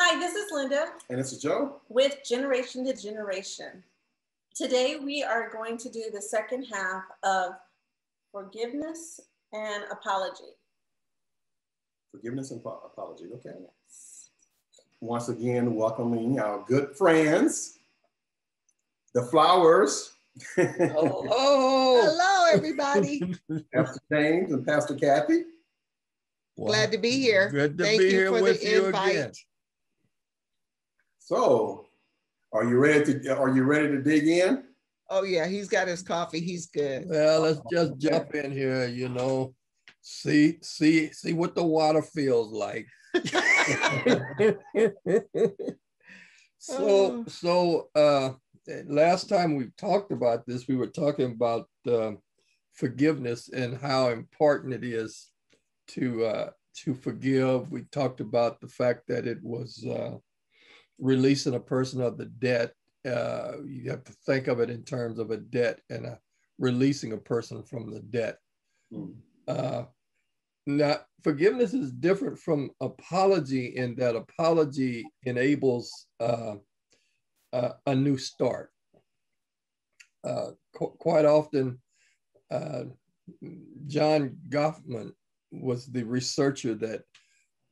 Hi, this is Linda. And this is Joe. With Generation to Generation. Today we are going to do the second half of forgiveness and apology. Forgiveness and apology, okay. Yes. Once again, welcoming our good friends, the Flowers. Hello, everybody. Pastor James and Pastor Kathy. Glad to be here. Good to Thank be you here for with the you invite. again. So, are you ready to dig in? Oh yeah, he's got his coffee. He's good. Well, let's just jump in here, see what the water feels like. So last time we talked about this, we were talking about forgiveness and how important it is to forgive. We talked about the fact that it was releasing a person of the debt. You have to think of it in terms of a debt and releasing a person from the debt. Now, forgiveness is different from apology in that apology enables a new start. Quite often, John Goffman was the researcher that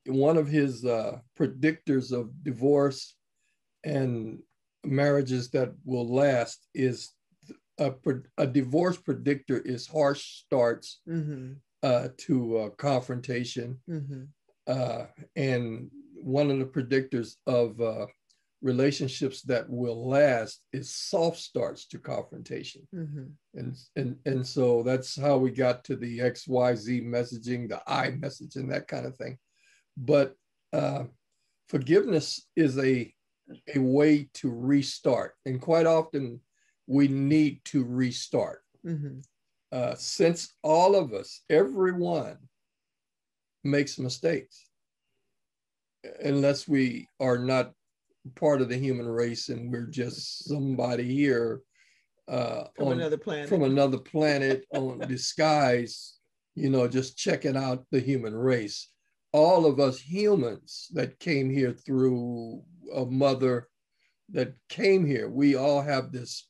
one of his predictors of divorce and marriages that will last is a divorce predictor is harsh starts to confrontation. And one of the predictors of relationships that will last is soft starts to confrontation. And so that's how we got to the XYZ messaging, the I message, and that kind of thing. But forgiveness is a way to restart. And quite often we need to restart. Since all of us, everyone makes mistakes, unless we are not part of the human race and we're just somebody here from another planet on disguise, just checking out the human race. All of us humans that came here through a mother that came here, we all have this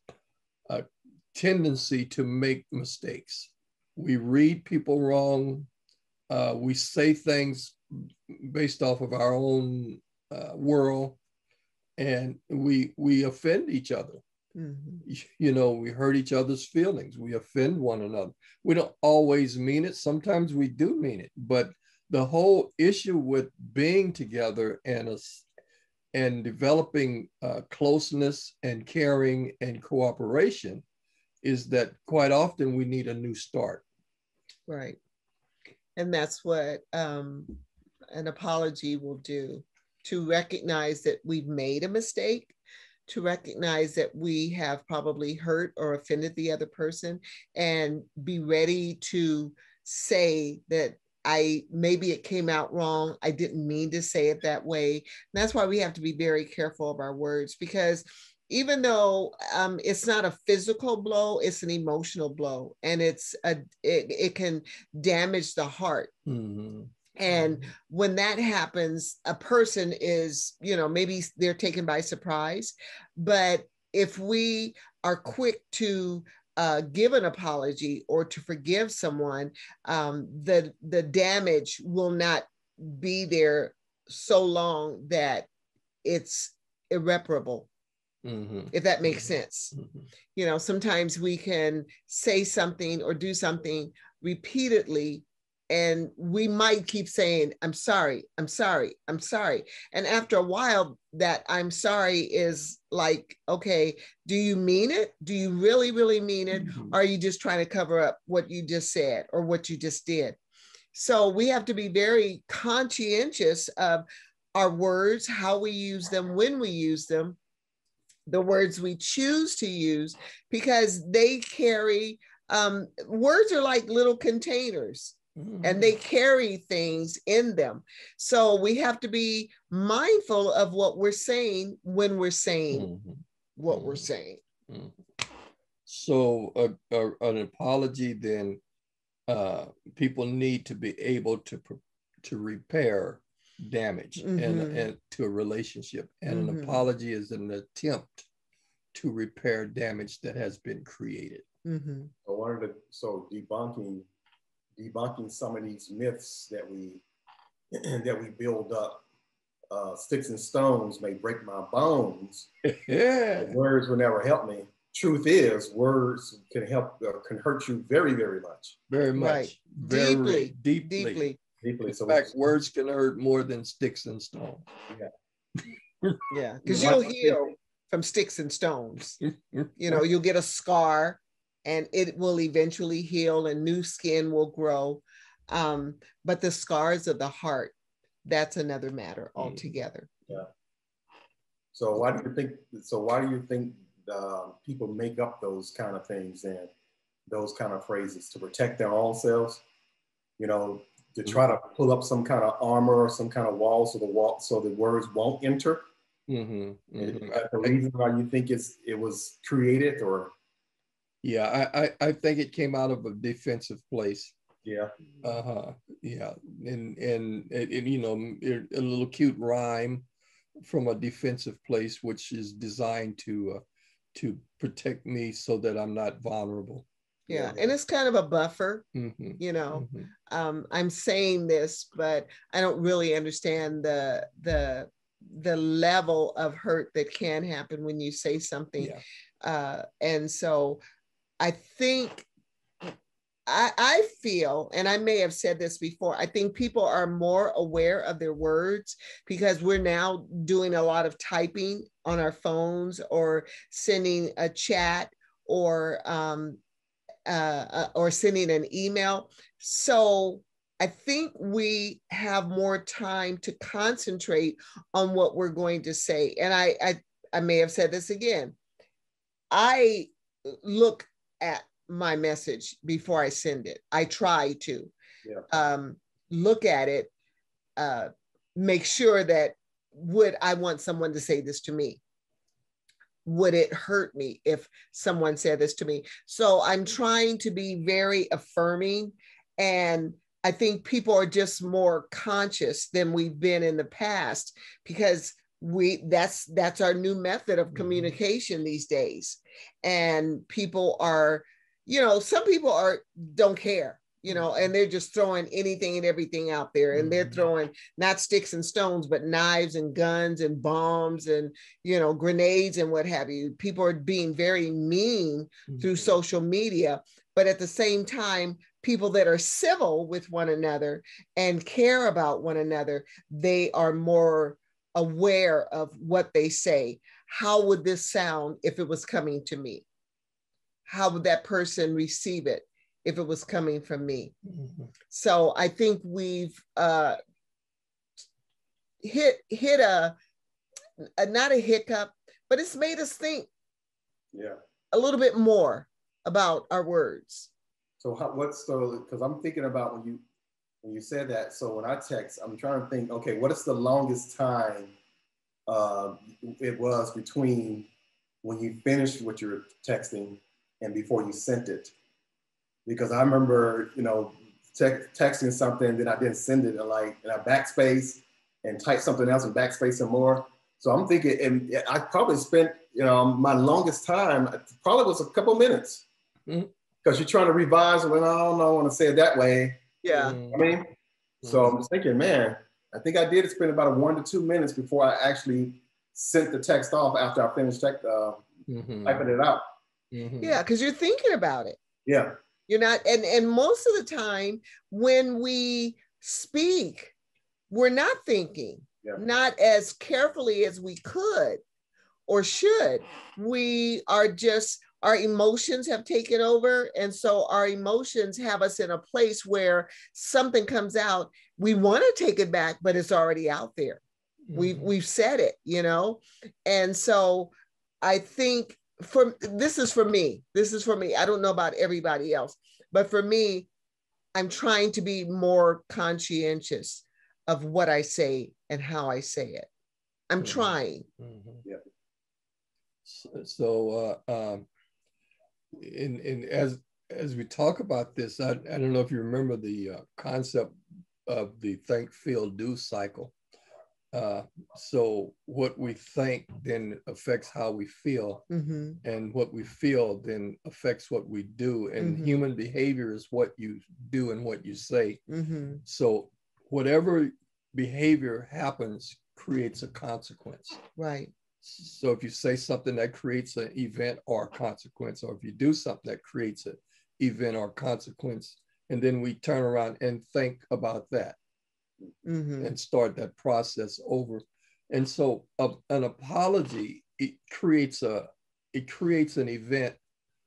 tendency to make mistakes. We read people wrong. We say things based off of our own world, and we offend each other. We hurt each other's feelings. We offend one another. We don't always mean it. Sometimes we do mean it, but the whole issue with being together and developing closeness and caring and cooperation is that quite often we need a new start. Right. And that's what an apology will do, to recognize that we've made a mistake, to recognize that we have probably hurt or offended the other person, and be ready to say that maybe it came out wrong. I didn't mean to say it that way. And that's why we have to be very careful of our words, because even though it's not a physical blow, it's an emotional blow, and it can damage the heart. And when that happens, a person is, maybe they're taken by surprise. But if we are quick to give an apology or to forgive someone, the damage will not be there so long that it's irreparable. If that makes sense. Sometimes we can say something or do something repeatedly, and we might keep saying, I'm sorry, I'm sorry, I'm sorry. And after a while, that I'm sorry is like, okay, do you mean it? Do you really, really mean it? Or are you just trying to cover up what you just said or what you just did? So we have to be very conscientious of our words, how we use them, when we use them, the words we choose to use, because they carry, words are like little containers. And they carry things in them. So we have to be mindful of what we're saying when we're saying what we're saying. So an apology, then people need to be able to repair damage Mm-hmm. and to a relationship. And Mm-hmm. an apology is an attempt to repair damage that has been created. Mm-hmm. So debunking some of these myths that we build up. Sticks and stones may break my bones. Yeah. Words will never help me. Truth is, words can hurt you very, very much. Very much. Right. Very Deeply. Deeply. In So fact, words can hurt more than sticks and stones. Yeah, because you'll heal from sticks and stones. You know, you'll get a scar and it will eventually heal and new skin will grow. But the scars of the heart, that's another matter altogether. Yeah. So why do you think people make up those kind of things and those kind of phrases to protect their own selves? You know, to try to pull up some kind of armor or some kind of wall so the words won't enter. Mm-hmm. Mm-hmm. Is that the reason why you think it was created, or? Yeah, I think it came out of a defensive place. Yeah. Yeah, and you know, a little cute rhyme from a defensive place, which is designed to protect me so that I'm not vulnerable. Yeah, and it's kind of a buffer. Mm-hmm. You know, Mm-hmm. I'm saying this, but I don't really understand the level of hurt that can happen when you say something. Yeah. And so I think I feel, and I may have said this before, I think people are more aware of their words because we're now doing a lot of typing on our phones or sending a chat or sending an email. So I think we have more time to concentrate on what we're going to say. And I may have said this again. I look at my message before I send it. I try to look at it, make sure that would I want someone to say this to me? Would it hurt me if someone said this to me? So I'm trying to be very affirming, and I think people are just more conscious than we've been in the past because that's our new method of communication these days. And people are, you know, some people don't care, you know, and they're just throwing anything and everything out there. And they're throwing not sticks and stones, but knives and guns and bombs and, you know, grenades and what have you. People are being very mean through social media. But at the same time, people that are civil with one another and care about one another, they are more aware of what they say. How would this sound if it was coming to me? How would that person receive it if it was coming from me? So I think we've hit a not a hiccup, but it's made us think a little bit more about our words. So because I'm thinking about when you said that, so when I text, I'm trying to think, okay, what is the longest time it was between when you finished what you're texting and before you sent it? Because I remember, you know, texting something, then I didn't send it, and I backspace and type something else and backspace some more. So I'm thinking, and I probably spent, you know, my longest time probably was a couple minutes because you're trying to revise and I don't know, I want to say it that way. Yeah. I mean, so I'm just thinking, man, I think I did spend about 1 to 2 minutes before I actually sent the text off after I finished typing it out. Yeah, because you're thinking about it. Yeah. You're not, and most of the time when we speak, we're not thinking, not as carefully as we could or should. We are just, our emotions have taken over. And so our emotions have us in a place where something comes out, we want to take it back, but it's already out there. We've said it, you know? And so I think this is for me. I don't know about everybody else, but for me, I'm trying to be more conscientious of what I say and how I say it. I'm trying. Yeah. So, and as we talk about this, I don't know if you remember the concept of the think, feel, do cycle. So what we think then affects how we feel, and what we feel then affects what we do. And human behavior is what you do and what you say. So whatever behavior happens creates a consequence. Right. So if you say something that creates an event or a consequence, or if you do something that creates an event or consequence, and then we turn around and think about that. And start that process over. And so an apology, it creates an event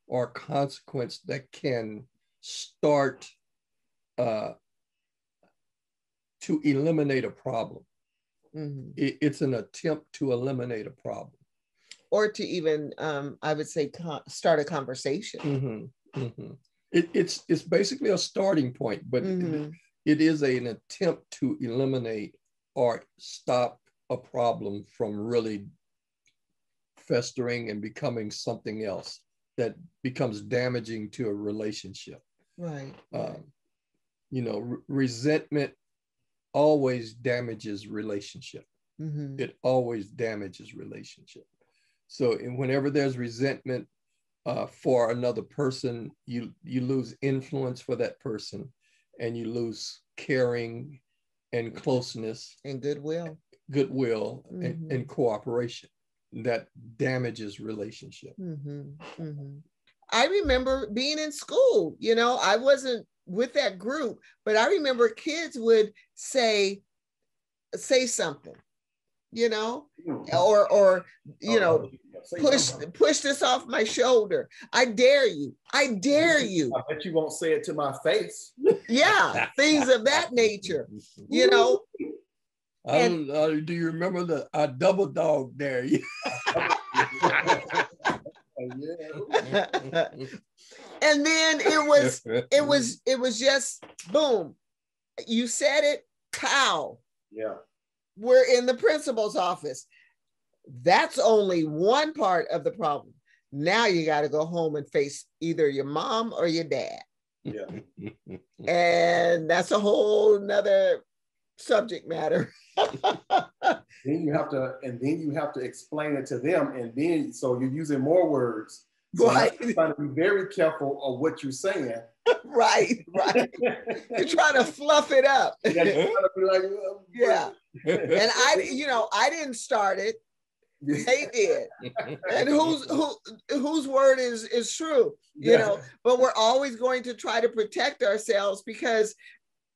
or a consequence that can start to eliminate a problem. It's an attempt to eliminate a problem. Or to even, I would say, start a conversation. It's basically a starting point, but it is an attempt to eliminate or stop a problem from really festering and becoming something else that becomes damaging to a relationship. Right. You know, resentment always damages relationship. It always damages relationship. So whenever there's resentment for another person, you lose influence for that person, and you lose caring and closeness and goodwill and cooperation. That damages relationship. I remember being in school, you know, I wasn't with that group, but I remember kids would say something, you know, or you know, push this off my shoulder. I dare you. I dare you. I bet you won't say it to my face. Yeah, things of that nature, you know. Do you remember I double dog dare you? And then it was just boom. You said it, pow. Yeah. We're in the principal's office. That's only one part of the problem. Now you got to go home and face either your mom or your dad. Yeah. And that's a whole nother subject matter. Then you have to explain it to them, and then so you're using more words. So right. You're trying to be very careful of what you're saying. Right. You're trying to fluff it up. Yeah. You're trying to be like, yeah. And I didn't start it. They did. And whose word is true, you know, but we're always going to try to protect ourselves because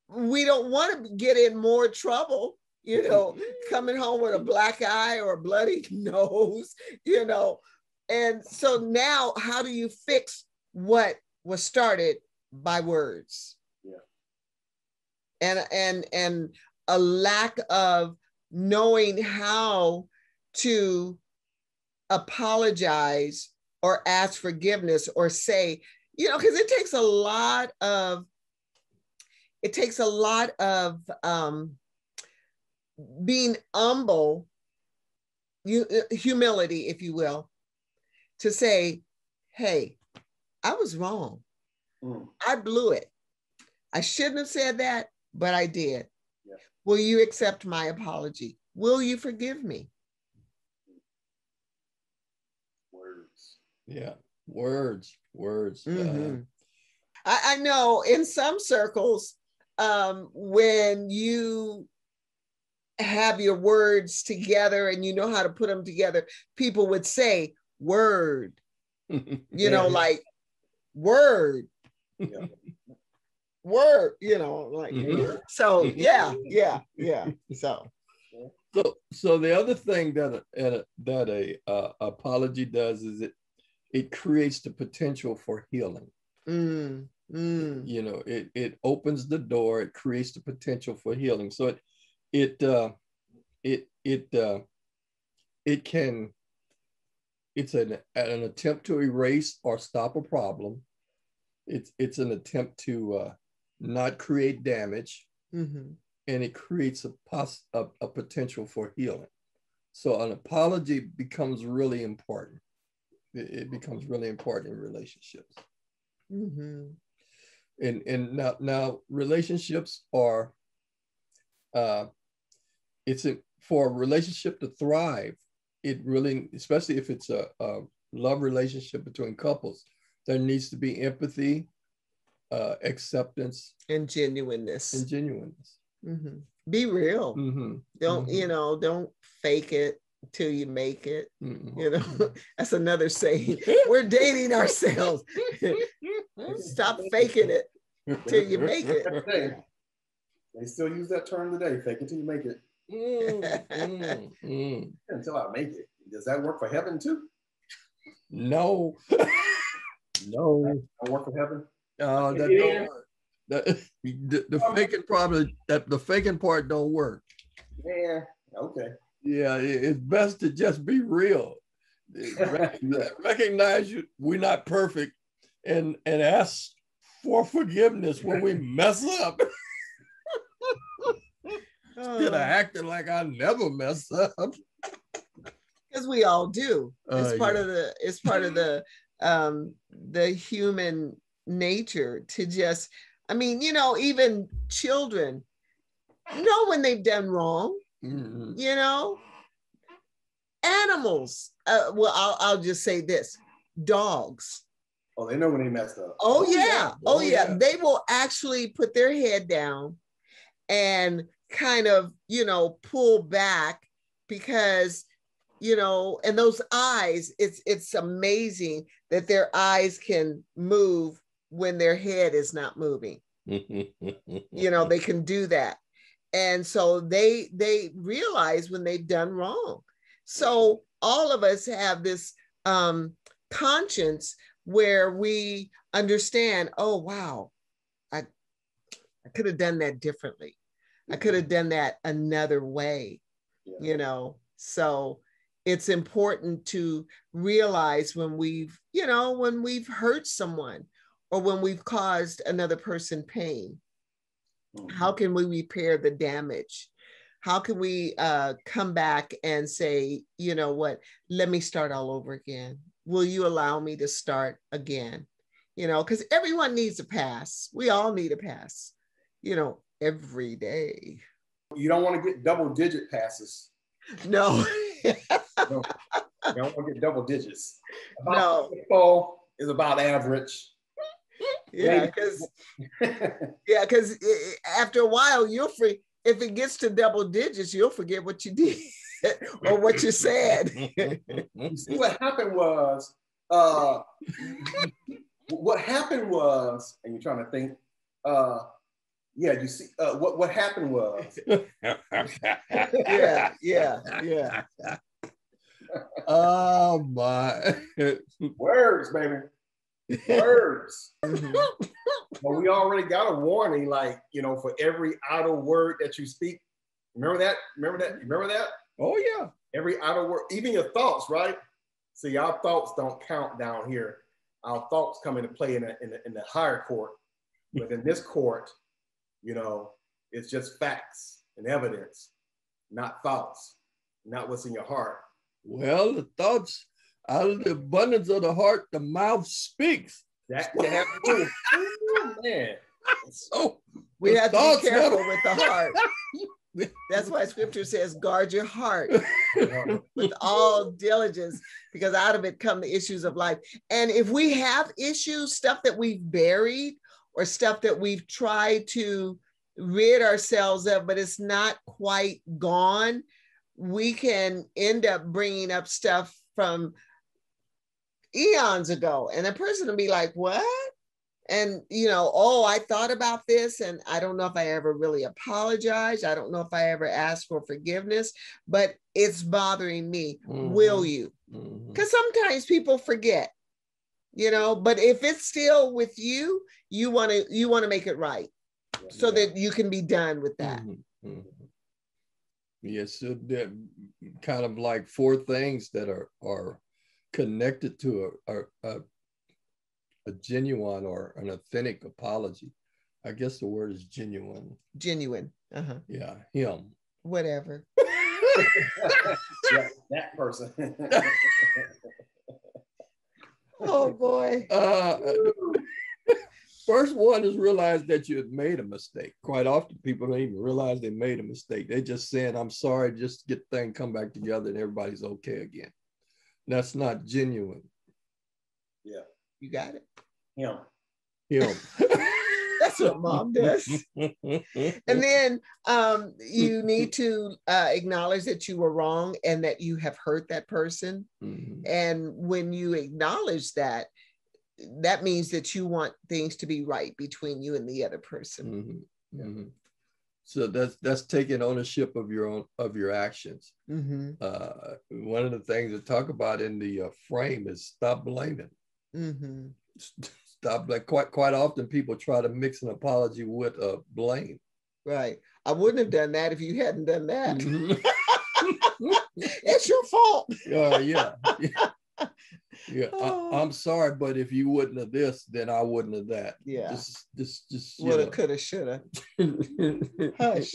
we don't want to get in more trouble, you know, coming home with a black eye or a bloody nose, you know. And so now how do you fix what was started by words? Yeah. And a lack of knowing how to apologize or ask forgiveness or say, you know, because it takes a lot of being humble, humility, if you will, to say, hey, I was wrong. I blew it. I shouldn't have said that, but I did. Yeah. Will you accept my apology? Will you forgive me? Words. Yeah, words. I know in some circles, when you have your words together and you know how to put them together, people would say word, you know, like word, word, you know, like, so yeah. So the other thing that a apology does is it creates the potential for healing. You know, it opens the door. It creates the potential for healing. So it's an attempt to erase or stop a problem. It's an attempt to not create damage, and it creates a potential for healing. So an apology becomes really important. It becomes really important in relationships. And now relationships are for a relationship to thrive, it really, especially if it's a love relationship between couples, there needs to be empathy, acceptance, and genuineness. and genuineness. Mm-hmm. Be real. Mm-hmm. Don't, you know, don't fake it till you make it. You know, that's another saying. We're dating ourselves. Stop faking it till you make it. They still use that term today, fake it till you make it. Until I make it. Does that work for heaven too? No. No. That work for heaven? That don't work. The faking probably, that the faking part don't work. Yeah, okay. Yeah, it's best to just be real. Recognize we're not perfect, and ask for forgiveness when we mess up. Instead of acting like I never mess up. Because we all do. It's part of the human nature to just, I mean, you know, even children know when they've done wrong. Mm-hmm. You know, animals. Well, I'll just say this: dogs. Oh, they know when they messed up. Oh yeah. Oh yeah. They will actually put their head down and kind of, you know, pull back because, you know, and those eyes, it's amazing that their eyes can move when their head is not moving. You know, they can do that. And so they realize when they've done wrong. So all of us have this conscience where we understand, oh, wow, I could have done that differently. I could have done that another way, you know. So it's important to realize when we've, you know, when we've hurt someone or when we've caused another person pain. How can we repair the damage? How can we come back and say, you know what, let me start all over again. Will you allow me to start again? You know, because everyone needs a pass. We all need a pass, you know, every day. You don't want to get double digit passes. No. You don't want to get double digits. No. Football is about average. Yeah, because after a while, you'll forget. If it gets to double digits, you'll forget what you did or what you said. You see, what happened was, and you're trying to think, you see, what happened was. Yeah. Oh my. Words, baby. Words. But we already got a warning, like, you know, for every idle word that you speak. Remember that? Oh yeah. Every idle word, even your thoughts, right? See, our thoughts don't count down here. Our thoughts come into play in the higher court. But in this court, you know, it's just facts and evidence, not thoughts, not what's in your heart. Well, the thoughts, out of the abundance of the heart, the mouth speaks. That can happen. Man. So we have to be careful with the heart. That's why scripture says, guard your heart with all diligence, because out of it come the issues of life. And if we have issues, stuff that we've buried or stuff that we've tried to rid ourselves of, but it's not quite gone, we can end up bringing up stuff from eons ago. And a person will be like, what? And, you know, oh, I thought about this and I don't know if I ever really apologized. I don't know if I ever asked for forgiveness, but it's bothering me. Mm-hmm. Will you? Because sometimes people forget, you know, but if it's still with you, you want to make it right so that you can be done with that. Mm-hmm. Yes, so they're kind of like 4 things that are connected to a genuine or an authentic apology. I guess the word is genuine. Genuine. Uh-huh. Yeah, him. Whatever. Yeah, that person. Oh boy. First one is realize that you had made a mistake. Quite often people don't even realize they made a mistake. They just saying, I'm sorry, just get the thing come back together and everybody's okay again. That's not genuine. Yeah. You got it? Him. That's what mom does. And then you need to acknowledge that you were wrong and that you have hurt that person. Mm-hmm. And when you acknowledge that, that means that you want things to be right between you and the other person. Mm-hmm. Mm-hmm. So that's taking ownership of your actions. Mm-hmm. One of the things to talk about in the frame is stop blaming. Mm-hmm. Stop. Like quite often people try to mix an apology with a blame. Right. I wouldn't have done that if you hadn't done that. Mm-hmm. It's your fault. Yeah. Yeah, I'm sorry, but if you wouldn't have this, then I wouldn't have that. Yeah. Just woulda, coulda, shoulda. Hush.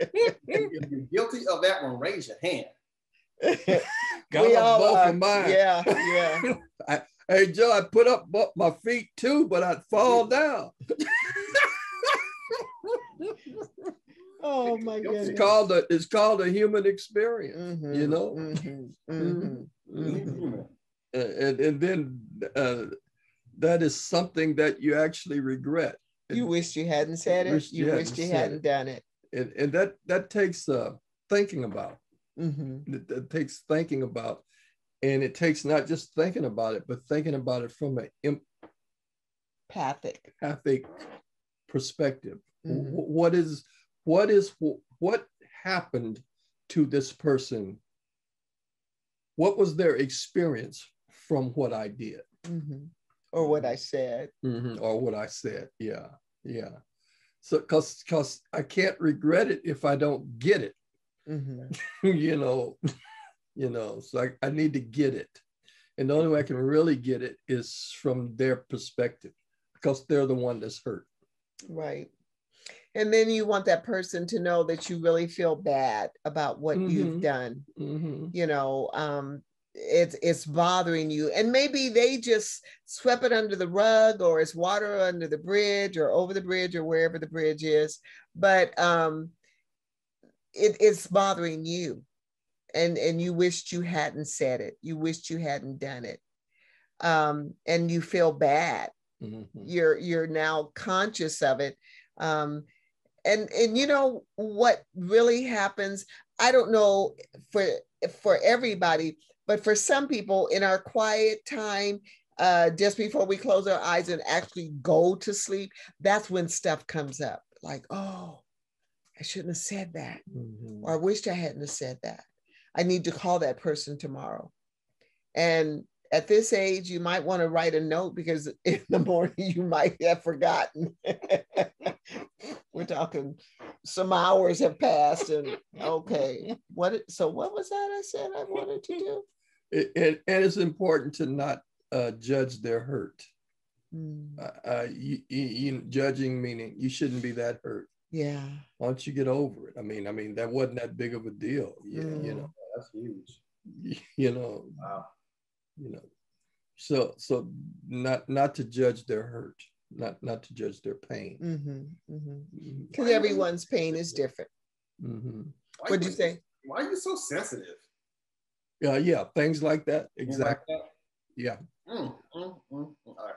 If you're guilty of that one, raise your hand. Got up both of mine. Yeah. Hey, Joe, I put up my feet too, but I'd fall down. Oh my goodness. It's called a human experience, mm-hmm, you know? Mm-hmm, mm-hmm, mm-hmm. And then that is something that you actually regret. You wished you hadn't said it. You wished you hadn't done it. And that takes thinking about. Mm-hmm. It takes thinking about, and it takes not just thinking about it, but thinking about it from an empathic perspective. Mm-hmm. What happened to this person? What was their experience from what I did? Mm-hmm. Or what I said. Mm-hmm. Or what I said, yeah. So, cause I can't regret it if I don't get it. Mm-hmm. you know, so I need to get it. And the only way I can really get it is from their perspective, because they're the one that's hurt. Right. And then you want that person to know that you really feel bad about what mm-hmm. you've done. Mm-hmm. You know, it's bothering you. And maybe they just swept it under the rug, or it's water under the bridge or over the bridge or wherever the bridge is. But it's bothering you. And you wished you hadn't said it. You wished you hadn't done it. And you feel bad. Mm-hmm. You're now conscious of it. And you know what really happens? I don't know for everybody, but for some people in our quiet time, just before we close our eyes and actually go to sleep, that's when stuff comes up. Like, oh, I shouldn't have said that. Mm-hmm. Or I wished I hadn't have said that. I need to call that person tomorrow. And at this age, you might want to write a note, because in the morning you might have forgotten. We're talking some hours have passed, and okay, what was that I said I wanted to do? And it's important to not judge their hurt. Judging meaning you shouldn't be that hurt. Yeah. Why don't you get over it? I mean, that wasn't that big of a deal. Yeah, you know. That's huge. You know. Wow. You know, so not to judge their hurt, not to judge their pain. Mm-hmm, mm-hmm. Because everyone's pain is different. Mm-hmm. What'd you say? Why are you so sensitive? Yeah, things like that. Exactly. Like that? Yeah. I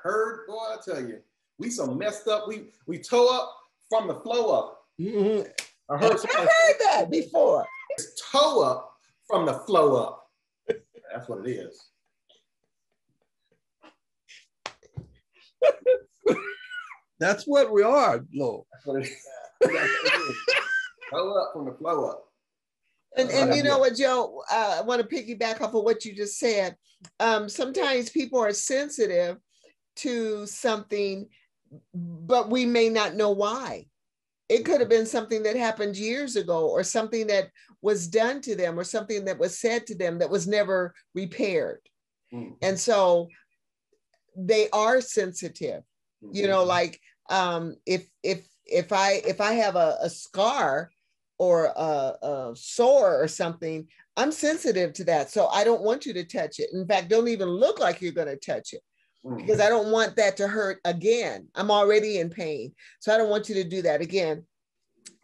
heard, boy, I tell you, we so messed up. We toe up from the flow up. Mm-hmm. I heard that before. It's toe up from the flow up. That's what it is. That's what we are, Lord. That's what it is. Flow up from the flow up. And you know what, Joe, I want to piggyback off of what you just said. Sometimes people are sensitive to something, but we may not know why. It could have been something that happened years ago, or something that was done to them, or something that was said to them that was never repaired. Mm-hmm. And so they are sensitive. Mm-hmm. You know, like if I have a scar or a sore or something, I'm sensitive to that. So I don't want you to touch it. In fact, don't even look like you're going to touch it. because I don't want that to hurt again. I'm already in pain. So I don't want you to do that again.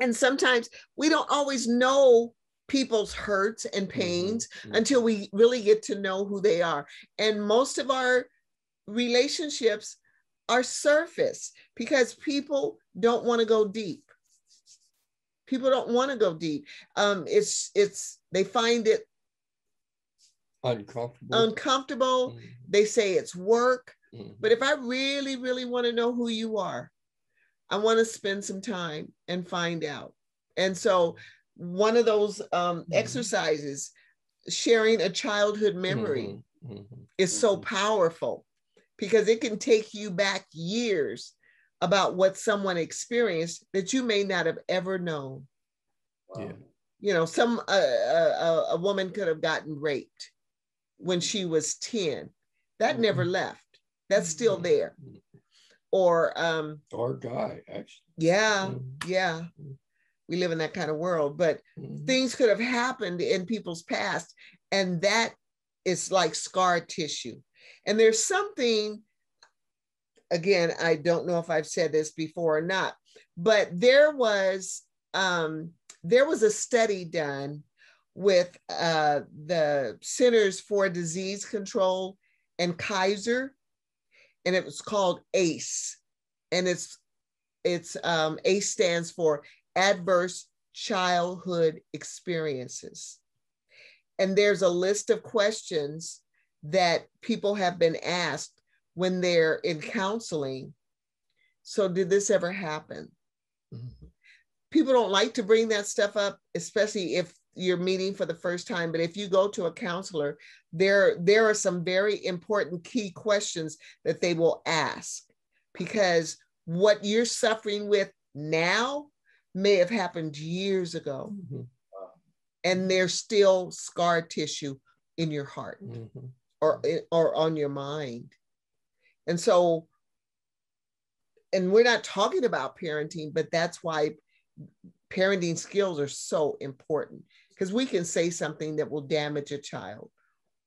And sometimes we don't always know people's hurts and pains until we really get to know who they are. And most of our relationships are surface because people don't want to go deep. People don't want to go deep. They find it uncomfortable. They say it's work. But if I really, really want to know who you are, I want to spend some time and find out. And so one of those exercises, sharing a childhood memory, is so powerful because it can take you back years about what someone experienced that you may not have ever known. Yeah. You know, a woman could have gotten raped when she was 10. That never left. That's still there. Or guy, actually. Yeah. We live in that kind of world, but things could have happened in people's past, and that is like scar tissue. And there's something, again, I don't know if I've said this before or not, but there was a study done with the Centers for Disease Control and Kaiser, and it was called ACE, and it's ACE stands for Adverse Childhood Experiences. And there's a list of questions that people have been asked when they're in counseling. So did this ever happen? People don't like to bring that stuff up, especially if you're meeting for the first time. But if you go to a counselor, there are some very important key questions that they will ask, because what you're suffering with now may have happened years ago. And there's still scar tissue in your heart or on your mind. And so, and we're not talking about parenting, but that's why parenting skills are so important, because we can say something that will damage a child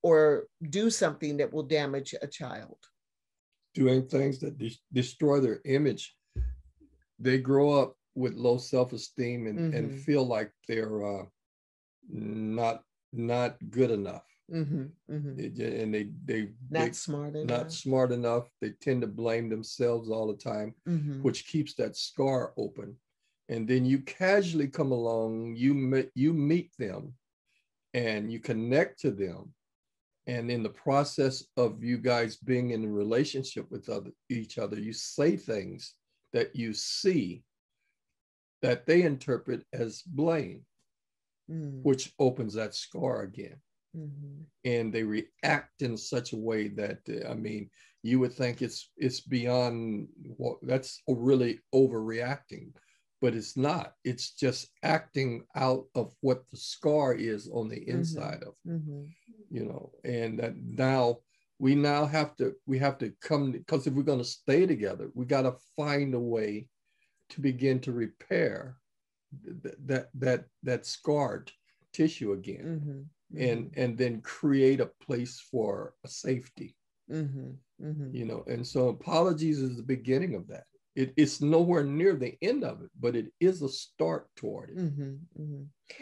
or do something that will damage a child. Doing things that destroy their image. They grow up with low self-esteem and feel like they're not good enough. And they not smart enough. They tend to blame themselves all the time, which keeps that scar open. And then you casually come along, you meet them and you connect to them. And in the process of you guys being in a relationship with each other, you say things that you see that they interpret as blame, which opens that scar again. And they react in such a way that, I mean, you would think it's beyond that's really overreacting, but it's not. It's just acting out of what the scar is on the inside of, you know, and that now we have to come, because if we're going to stay together, we got to find a way to begin to repair that scarred tissue again, and then create a place for a safety, you know. And so apologies is the beginning of that. It's nowhere near the end of it, but it is a start toward it.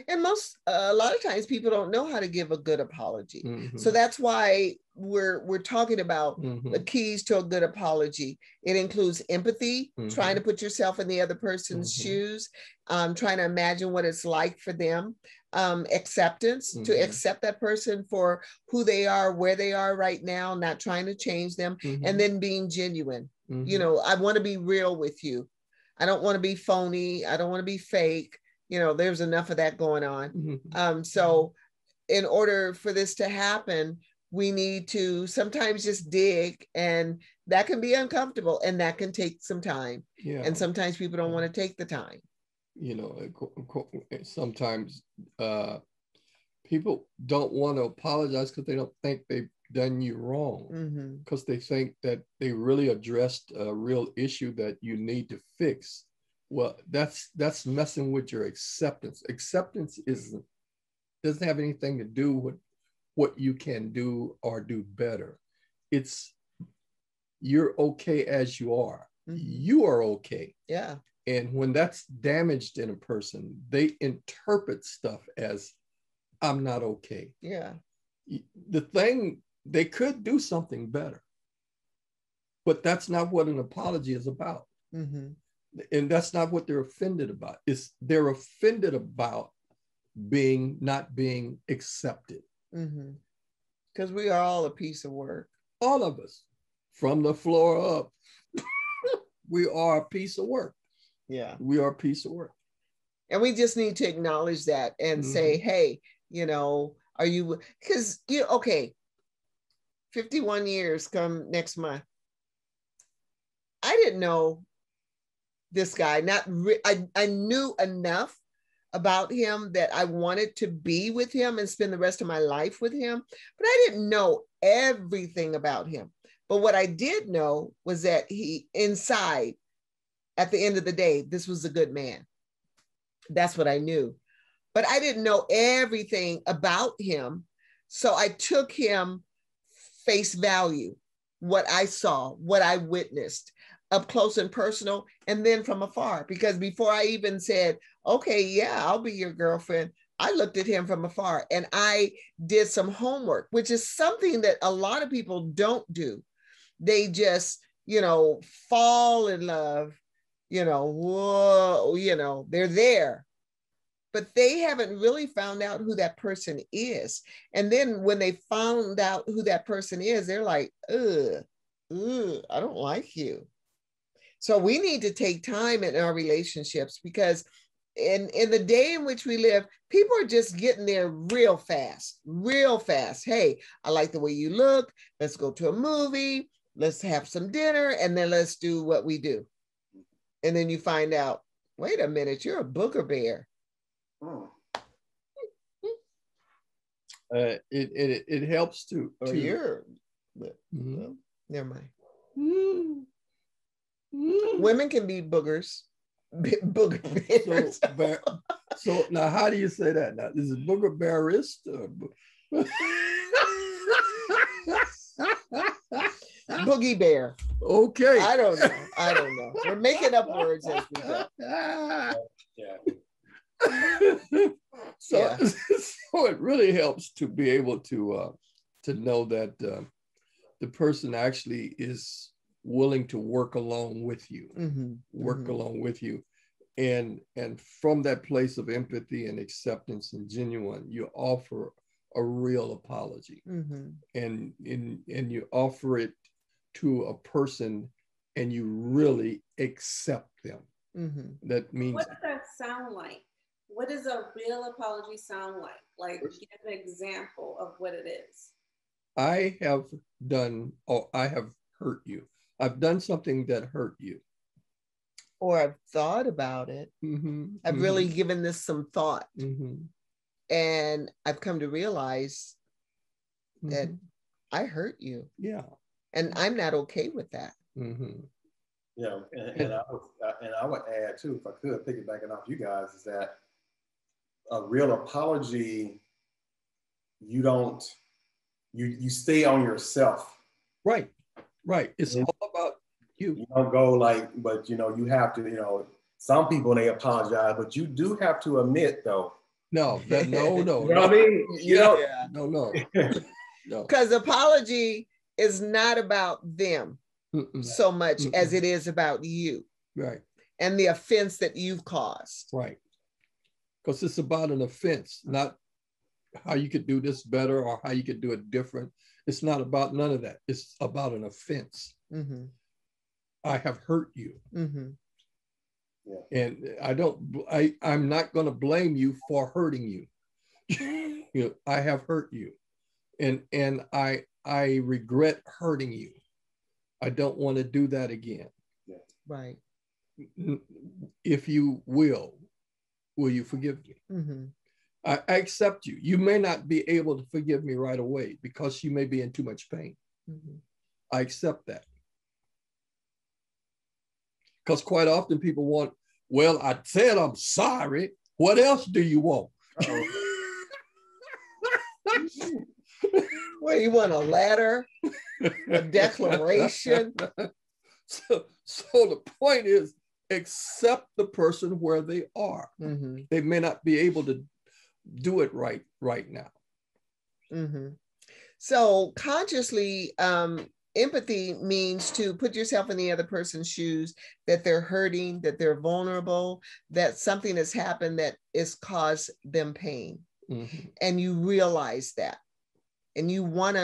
And a lot of times people don't know how to give a good apology. So that's why we're talking about the keys to a good apology. It includes empathy, trying to put yourself in the other person's shoes, trying to imagine what it's like for them, acceptance, to accept that person for who they are, where they are right now, not trying to change them, and then being genuine. You know, I want to be real with you. I don't want to be phony. I don't want to be fake. You know, there's enough of that going on. So in order for this to happen, we need to sometimes just dig, and that can be uncomfortable, and that can take some time. And sometimes people don't want to take the time. You know, sometimes people don't want to apologize because they don't think they've done you wrong, because they think that they really addressed a real issue that you need to fix. Well, that's messing with your acceptance. Acceptance doesn't have anything to do with what you can do or do better. It's you're okay as you are. You are okay. Yeah. And when that's damaged in a person, they interpret stuff as, I'm not okay. Yeah. The thing, they could do something better, but that's not what an apology is about. And that's not what they're offended about. They're offended about not being accepted. Because we are all a piece of work. All of us, from the floor up, we are a piece of work. Yeah. We are a piece of work. And we just need to acknowledge that and say, hey, you know, are you, because okay, 51 years come next month. I didn't know this guy, I knew enough about him that I wanted to be with him and spend the rest of my life with him, but I didn't know everything about him. But what I did know was that he inside, at the end of the day, this was a good man. That's what I knew. But I didn't know everything about him. So I took him face value, what I saw, what I witnessed up close and personal, and then from afar. Because before I even said, okay, yeah, I'll be your girlfriend, I looked at him from afar and I did some homework, which is something that a lot of people don't do. They just, fall in love, whoa, they're there. But they haven't really found out who that person is. And then when they found out who that person is, they're like, ugh, I don't like you. So we need to take time in our relationships, because in the day in which we live, people are just getting there real fast. Hey, I like the way you look. Let's go to a movie. Let's have some dinner, and then let's do what we do. And then you find out, wait a minute, you're a booger bear. It helps to you're never mind. Women can be boogers. Booger bears. So now, how do you say that? Now, is it booger bearist? Boogie bear. Okay. I don't know. We're making up words as we go. So it really helps to be able to know that the person actually is willing to work along with you, along with you. And from that place of empathy and acceptance and genuine, you offer a real apology. And you offer it to a person and you really accept them. That means, what does that sound like? What does a real apology sound like? Like, give an example of what it is. I have hurt you. I've done something that hurt you. Or I've thought about it. I've really given this some thought. And I've come to realize that I hurt you. Yeah. And I'm not okay with that. Yeah, and I would add too, if I could, piggybacking off you guys, is that a real apology, you stay on yourself. Right. It's all about you. You don't go like, but you have to, some people, they apologize, but you do have to admit though. No. You know what I mean? No. Because apology is not about them so much as it is about you. Right. And the offense that you've caused. Right. Because it's about an offense, not how you could do this better or how you could do it different. It's not about none of that. It's about an offense. I have hurt you. And I'm not going to blame you for hurting you. I have hurt you. And I regret hurting you. I don't want to do that again. Right. If you will you forgive me? I accept you. You may not be able to forgive me right away because you may be in too much pain. I accept that. Because quite often people want, well, I said I'm sorry. What else do you want? Well, you want a letter, a declaration? So the point is, accept the person where they are. Mm-hmm. They may not be able to do it right now. Mm-hmm. So consciously, empathy means to put yourself in the other person's shoes, that they're hurting, that they're vulnerable, that something has happened that has caused them pain. Mm-hmm. And you realize that. And you want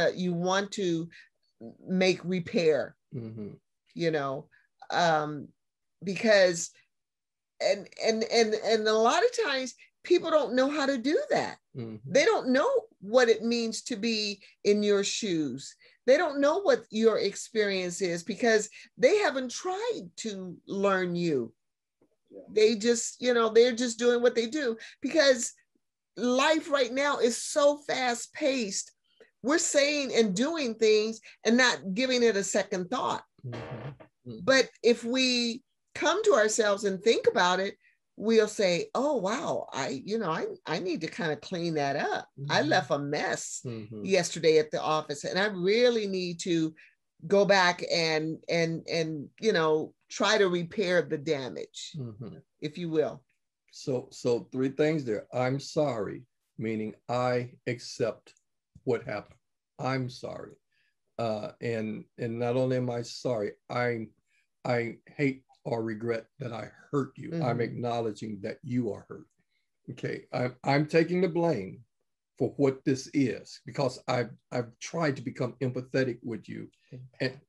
to make repair, Mm-hmm. you know, because and a lot of times people don't know how to do that. Mm-hmm. They don't know what it means to be in your shoes. They don't know what your experience is because they haven't tried to learn you. They just, they're just doing what they do because life right now is so fast paced. We're saying and doing things and not giving it a second thought. Mm-hmm. But if we come to ourselves and think about it, we'll say, oh, wow, I need to kind of clean that up. Mm-hmm. I left a mess Mm-hmm. yesterday at the office, and I really need to go back and try to repair the damage, Mm-hmm. if you will. So 3 things there. I'm sorry, meaning I accept what happened. I'm sorry. And not only am I sorry, I hate or regret that I hurt you. Mm-hmm. I'm acknowledging that you are hurt. Okay, I'm taking the blame for what this is because I've tried to become empathetic with you and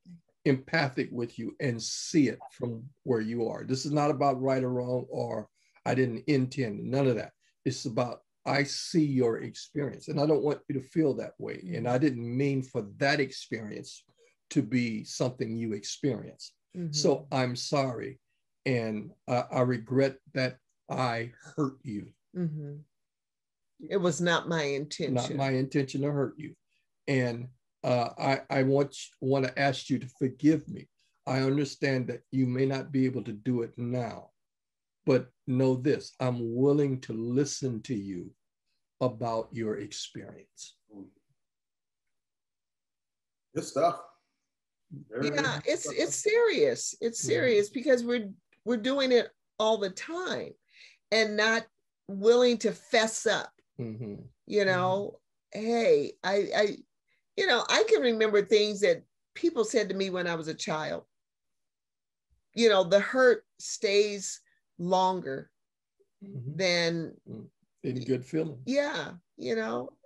empathic with you and see it from where you are. This is not about right or wrong or I didn't intend, none of that. It's about I see your experience and I don't want you to feel that way. Mm-hmm. And I didn't mean for that experience to be something you experience. Mm-hmm. So I'm sorry. And I regret that I hurt you. Mm-hmm. It was not my intention. Not my intention to hurt you. And I want to ask you to forgive me. I understand that you may not be able to do it now, but know this, I'm willing to listen to you about your experience. Good stuff. Yeah, it's serious. It's serious because we're doing it all the time and not willing to fess up. Mm-hmm. Hey, I can remember things that people said to me when I was a child. The hurt stays longer mm-hmm. than in good feeling. Yeah, That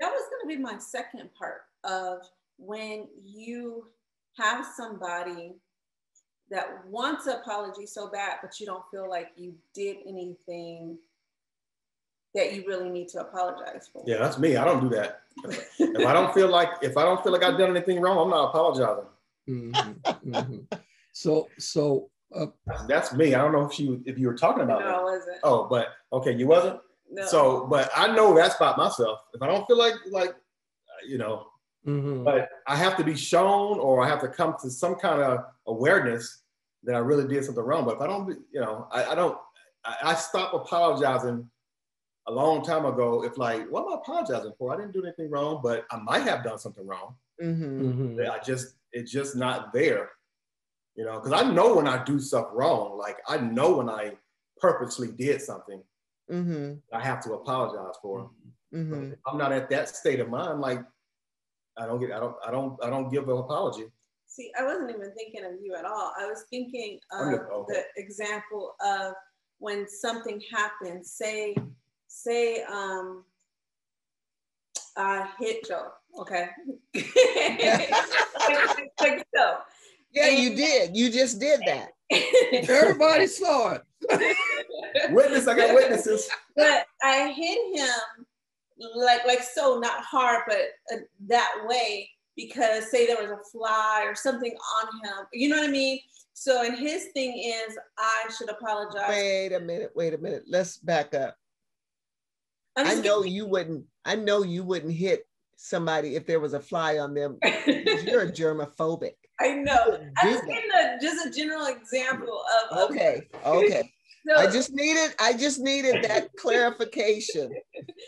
was going to be my second part of when you have somebody that wants an apology so bad, but you don't feel like you did anything that you really need to apologize for. Yeah, that's me. I don't do that. If I don't feel like I've done anything wrong, I'm not apologizing. Mm-hmm. Mm-hmm. So that's me. I don't know if you were talking about that. No, I wasn't. Oh, but okay, you wasn't? No. So, but I know that's about myself. If I don't feel like mm-hmm. but I have to be shown or I have to come to some kind of awareness that I really did something wrong. But if I don't, I stopped apologizing a long time ago. If what am I apologizing for? I didn't do anything wrong, but I might have done something wrong. Mm-hmm. Mm-hmm. It's just not there. Because I know when I do stuff wrong, like I know when I purposely did something, mm-hmm. I have to apologize for. Mm-hmm. If I'm not at that state of mind, like I don't give an apology. See, I wasn't even thinking of you at all. I was thinking of the example of when something happens. Say I hit Joe. Okay. like so. Yeah, you did. You just did that. Everybody saw it. Witness, I got witnesses. But I hit him like so, not hard, but that way, because say there was a fly or something on him. You know what I mean? So, and his thing is, I should apologize. Wait a minute. Let's back up. I know you wouldn't hit somebody if there was a fly on them. You're a germophobic. I know. I'm just giving just a general example of. Okay. So, I just needed that clarification.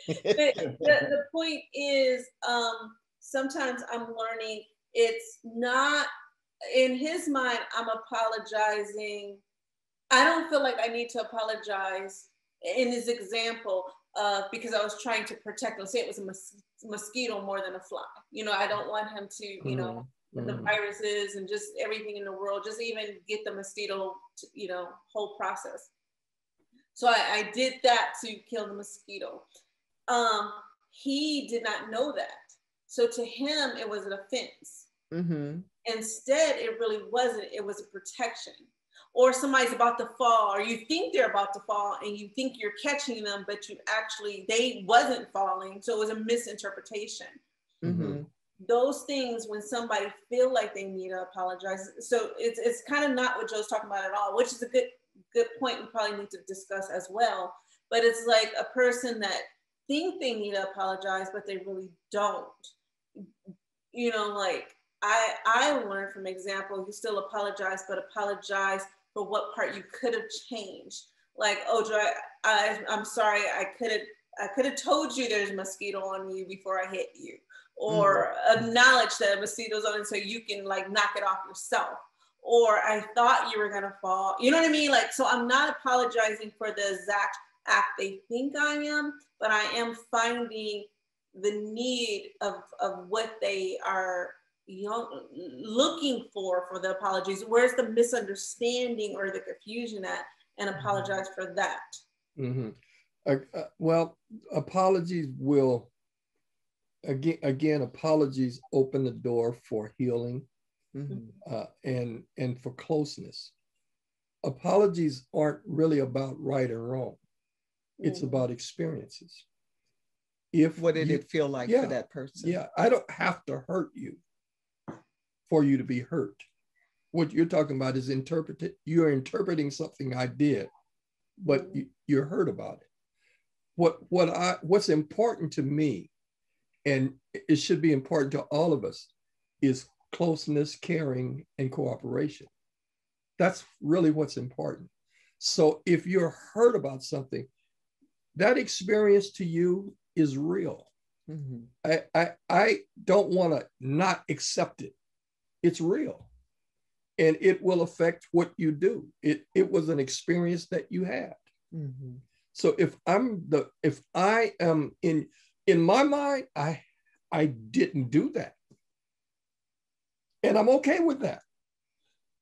the point is, sometimes I'm learning it's not, in his mind, I'm apologizing. I don't feel like I need to apologize in his example, because I was trying to protect him. Say it was a mosquito more than a fly. You know, I don't want him to, you know, the viruses and just everything in the world, just even get the mosquito, to, you know, whole process. So I did that to kill the mosquito. He did not know that. So to him, it was an offense. Mm-hmm. Instead, it really wasn't. It was a protection. Or somebody's about to fall, or you think they're about to fall and you think you're catching them, but you actually, they wasn't falling. So it was a misinterpretation. Mm-hmm. Those things, when somebody feel like they need to apologize. So it's kind of not what Joe's talking about at all, which is a good point we probably need to discuss as well. But it's like a person that think they need to apologize, but they really don't. You know, like I learned from example, you still apologize, but apologize for what part you could have changed. Like, oh, Joe, I'm sorry, I could have told you there's a mosquito on you before I hit you. Or acknowledge that a mosquito's on it so you can like knock it off yourself. Or I thought you were gonna fall. You know what I mean? Like, so I'm not apologizing for the exact act they think I am, but I am finding the need of what they are looking for the apologies. Where's the misunderstanding or the confusion at, and apologize for that. Mm-hmm. Well, apologies will, again, apologies open the door for healing, and for closeness. Apologies aren't really about right or wrong. It's about experiences. What did it feel like for that person? Yeah, I don't have to hurt you for you to be hurt. What you're talking about is you're interpreting something I did, but you're hurt about it. What's important to me, and it should be important to all of us, is closeness, caring, and cooperation. That's really what's important. So if you're hurt about something, that experience to you is real. I don't want to not accept it. It's real. And it will affect what you do. It was an experience that you had. So if I am in my mind, I didn't do that. And I'm okay with that.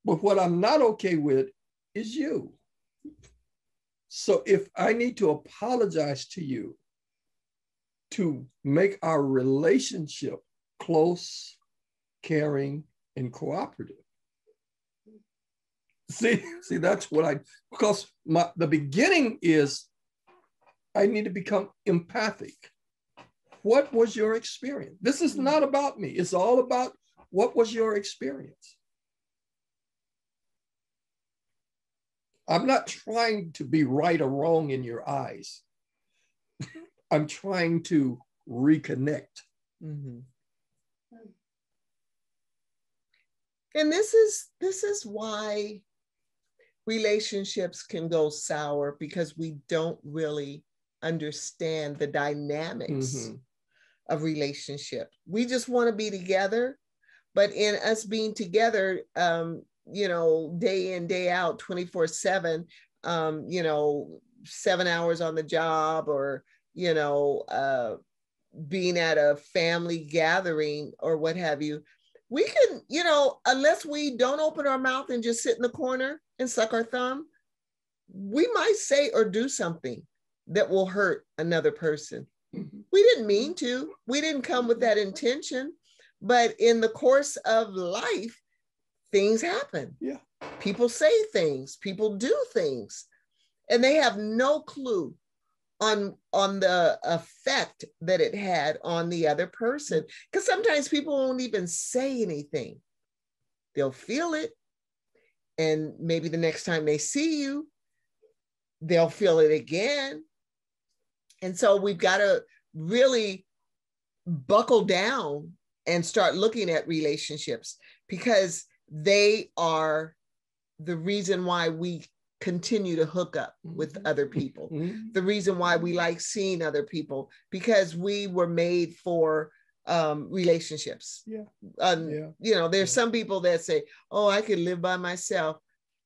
But what I'm not okay with is you. So if I need to apologize to you to make our relationship close, caring, and cooperative. See, that's what because the beginning is I need to become empathic. What was your experience? This is not about me. It's all about what was your experience. I'm not trying to be right or wrong in your eyes. I'm trying to reconnect. And this is why relationships can go sour, because we don't really understand the dynamics of relationship. We just want to be together, but in us being together, day in, day out, 24/7, 7 hours on the job, or, being at a family gathering or what have you, we can, unless we don't open our mouth and just sit in the corner and suck our thumb, we might say or do something that will hurt another person. We didn't mean to. We didn't come with that intention. But in the course of life, things happen. Yeah. People say things, people do things, and they have no clue on the effect that it had on the other person. Because sometimes people won't even say anything. They'll feel it. And maybe the next time they see you, they'll feel it again. And so we've got to really buckle down and start looking at relationships, because they are the reason why we continue to hook up with other people. Mhm. The reason why we like seeing other people, because we were made for relationships. Yeah. You know, there's some people that say, oh, I could live by myself.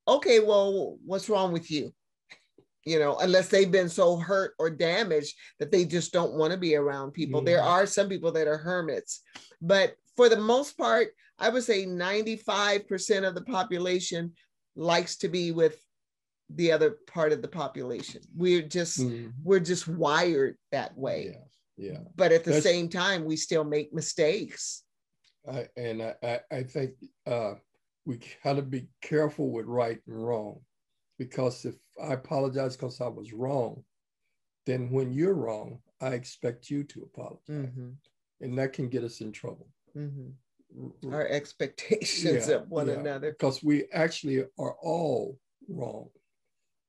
Okay, well, what's wrong with you? You know, unless they've been so hurt or damaged that they just don't want to be around people. Mhm. There are some people that are hermits, but for the most part, I would say 95% of the population likes to be with the other part of the population. We're just wired that way. Yeah. But at the same time, we still make mistakes. I think we gotta be careful with right and wrong, because if I apologize because I was wrong, then when you're wrong, I expect you to apologize, and that can get us in trouble. Our expectations of one another, because we actually are all wrong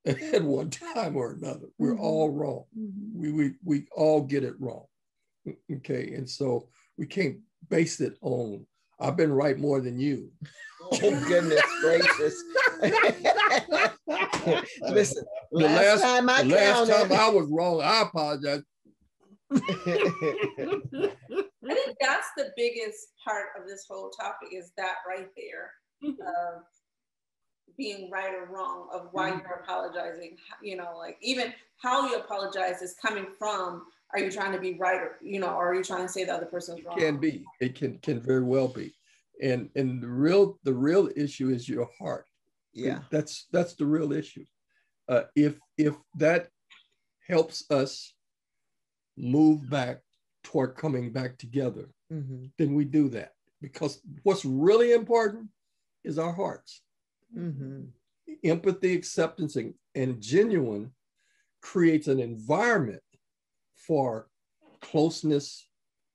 at one time or another. We're all wrong. We all get it wrong. Okay, and so we can't base it on I've been right more than you. Oh, goodness gracious. Listen, last time I was wrong, I apologize. I think that's the biggest part of this whole topic, is that right there, of being right or wrong, of why you're apologizing. You know, like even how you apologize is coming from, are you trying to be right, or, you know, or are you trying to say the other person's wrong? It can be. It can very well be. And the real issue is your heart. Yeah. That's the real issue. If that helps us move back toward coming back together, then we do that. Because what's really important is our hearts. Empathy, acceptance, and genuine creates an environment for closeness,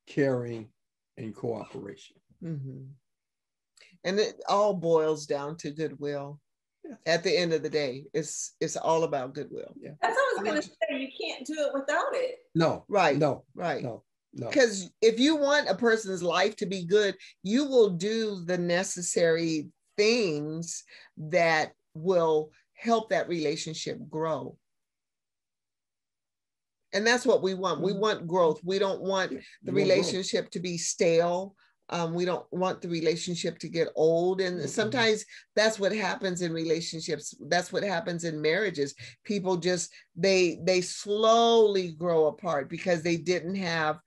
caring, and cooperation. And it all boils down to goodwill. At the end of the day, it's all about goodwill. That's what I was going to say. You can't do it without it. No. Right. No. Right. No. Because if you want a person's life to be good, you will do the necessary things that will help that relationship grow. And that's what we want. We want growth. We don't want the relationship to be stale. We don't want the relationship to get old. And sometimes that's what happens in relationships. That's what happens in marriages. People just, they slowly grow apart because they didn't have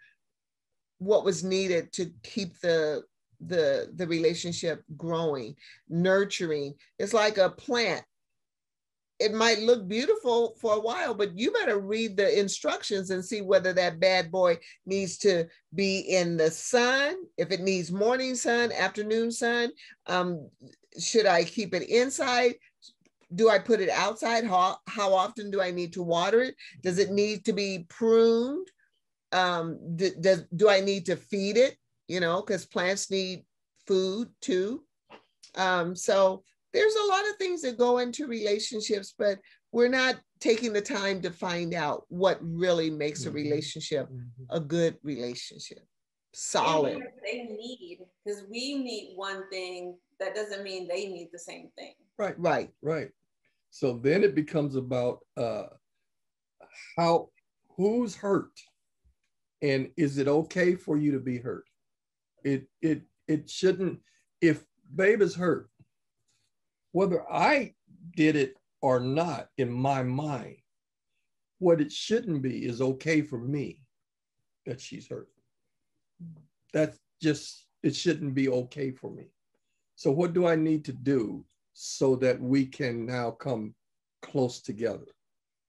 what was needed to keep the relationship growing, nurturing. It's like a plant. It might look beautiful for a while, but you better read the instructions and see whether that bad boy needs to be in the sun, if it needs morning sun, afternoon sun. Should I keep it inside? Do I put it outside? How often do I need to water it? Does it need to be pruned? Do I need to feed it? You know, because plants need food too. So there's a lot of things that go into relationships, but we're not taking the time to find out what really makes a relationship a good relationship, solid. And they need, because we need one thing, that doesn't mean they need the same thing. Right. So then it becomes about who's hurt, and is it okay for you to be hurt? It shouldn't. If babe is hurt, whether I did it or not, in my mind, what it shouldn't be is okay for me that she's hurt. That's just, it shouldn't be okay for me. So what do I need to do so that we can now come close together?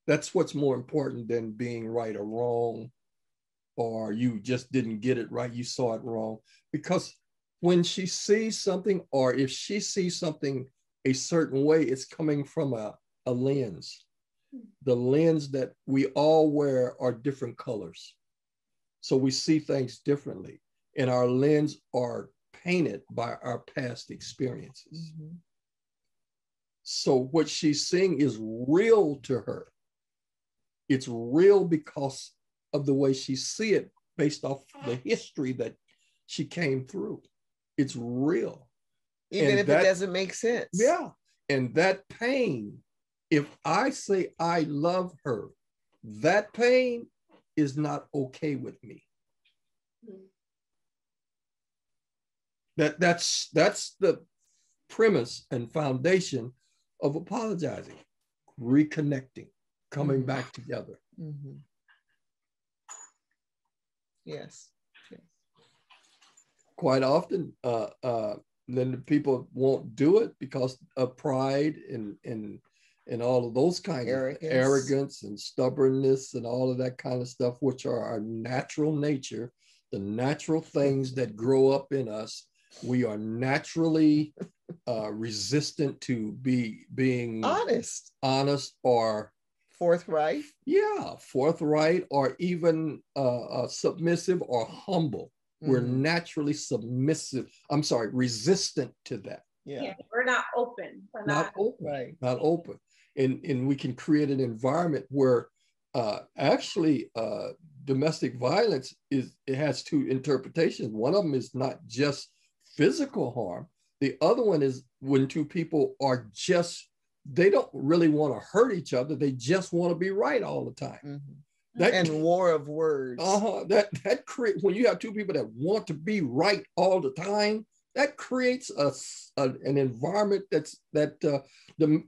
That's what's more important than being right or wrong, or you just didn't get it right, you saw it wrong. Because when she sees something, or if she sees something a certain way, it's coming from a lens. The lens that we all wear are different colors. So we see things differently, and our lens are painted by our past experiences. So what she's seeing is real to her. It's real because of the way she see it, based off the history that she came through. It's real. Even if it doesn't make sense. Yeah. And that pain If I say I love her, that pain is not okay with me. That's the premise and foundation of apologizing, reconnecting, coming back together. Mm-hmm. Yes. Yes. Quite often, then the people won't do it because of pride and all of those kinds of arrogance and stubbornness and all of that kind of stuff, which are our natural nature, the natural things that grow up in us. We are naturally resistant to being honest or forthright. Yeah, forthright or even submissive or humble. We're naturally submissive. I'm sorry, resistant to that. Yeah, we're not open. We're not open. Right. Not open. And we can create an environment where actually domestic violence it has two interpretations. One of them is not just physical harm. The other one is when two people are they don't really want to hurt each other. They just want to be right all the time. Mm-hmm. And war of words. That create when you have two people that want to be right all the time, that creates an environment that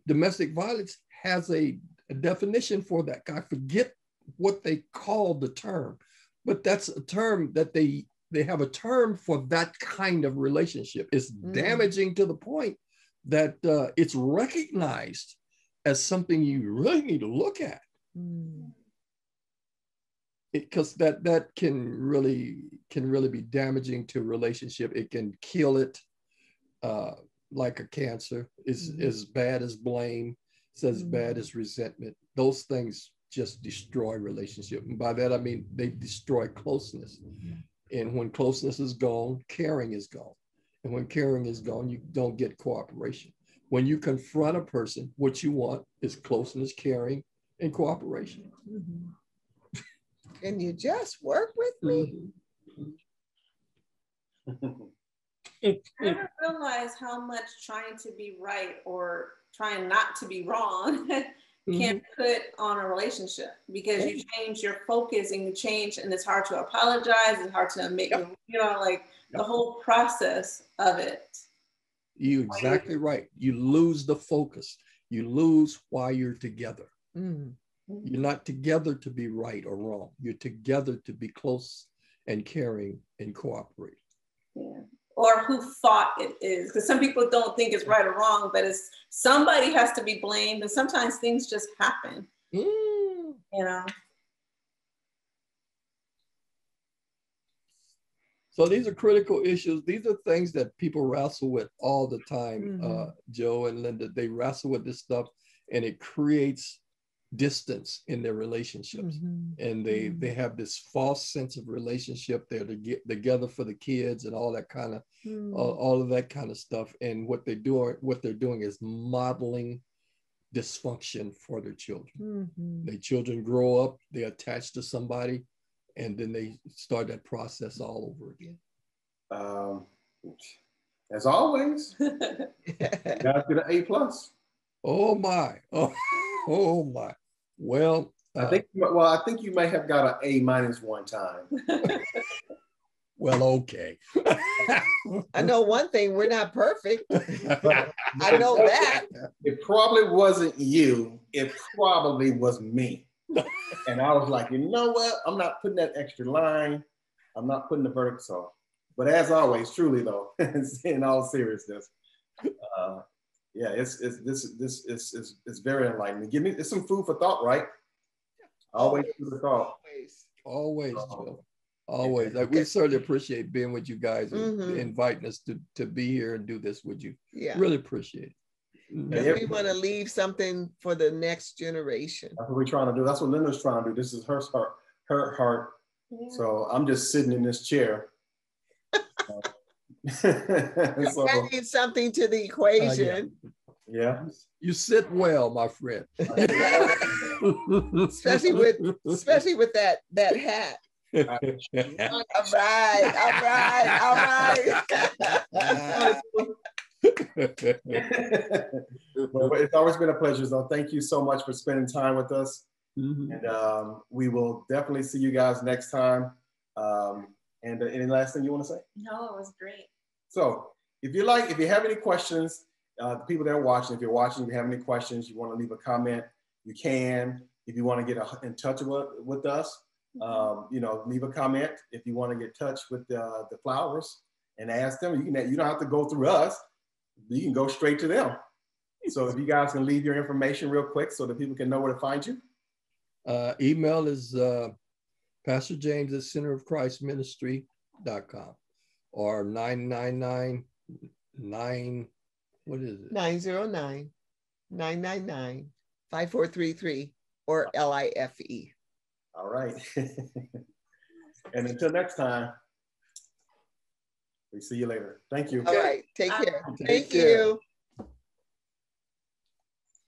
domestic violence has a definition for that. I forget what they call the term, but that's a term that they have a term for that kind of relationship. It's damaging to the point that it's recognized as something you really need to look at. Because that can really be damaging to a relationship. It can kill it like a cancer. It's as bad as blame. It's as bad as resentment. Those things just destroy relationship. And by that, I mean, they destroy closeness. And when closeness is gone, caring is gone. And when caring is gone, you don't get cooperation. When you confront a person, what you want is closeness, caring, and cooperation. Can you just work with me? I never realized how much trying to be right or trying not to be wrong can put on a relationship, because you change your focus and it's hard to apologize. It's hard to make, the whole process of it. You're exactly right. You lose the focus. You lose why you're together. You're not together to be right or wrong. You're together to be close and caring and cooperate. Yeah. Or who thought it is, because some people don't think it's right or wrong, but it's somebody has to be blamed, and sometimes things just happen. So these are critical issues. These are things that people wrestle with all the time. Joe and Linda, they wrestle with this stuff, and it creates distance in their relationships. And they have this false sense of relationship. They're together for the kids and all that kind of all of that kind of stuff. And what they're doing is modeling dysfunction for their children. Their children grow up, they're attached to somebody, and then they start that process all over again. As always, you guys get an A+. Oh my. Oh my. Well, I think you may have got an A- one time. Well, okay. I know one thing, we're not perfect. I know that. It probably wasn't you. It probably was me. And I was like, you know what? I'm not putting that extra line. I'm not putting the verdicts on. But as always, truly though, in all seriousness, yeah, this is very enlightening. It's some food for thought, right? Always food for thought. Always, Joe. Always. Like, we certainly appreciate being with you guys and inviting us to be here and do this with you. Yeah. Really appreciate it. We want to leave something for the next generation. That's what we're trying to do. That's what Linda's trying to do. This is her heart. Yeah. So I'm just sitting in this chair. So, adding something to the equation. Yeah. You sit well, my friend. especially with that hat. All right. But it's always been a pleasure. So thank you so much for spending time with us. And we will definitely see you guys next time. And any last thing you want to say? No, it was great. So if you have any questions, the people that are watching, if you're watching, if you have any questions, you want to leave a comment, you can. If you want to get in touch with us, leave a comment. If you want to get in touch with the flowers and ask them, you don't have to go through us. You can go straight to them. So if you guys can leave your information real quick so that people can know where to find you. Email is Pastor James at centerofchristministry.com or 999 what is it? 909-999-5433 or LIFE. All right. And until next time, we see you later. Thank you. All right. Take care. Take Thank care. you.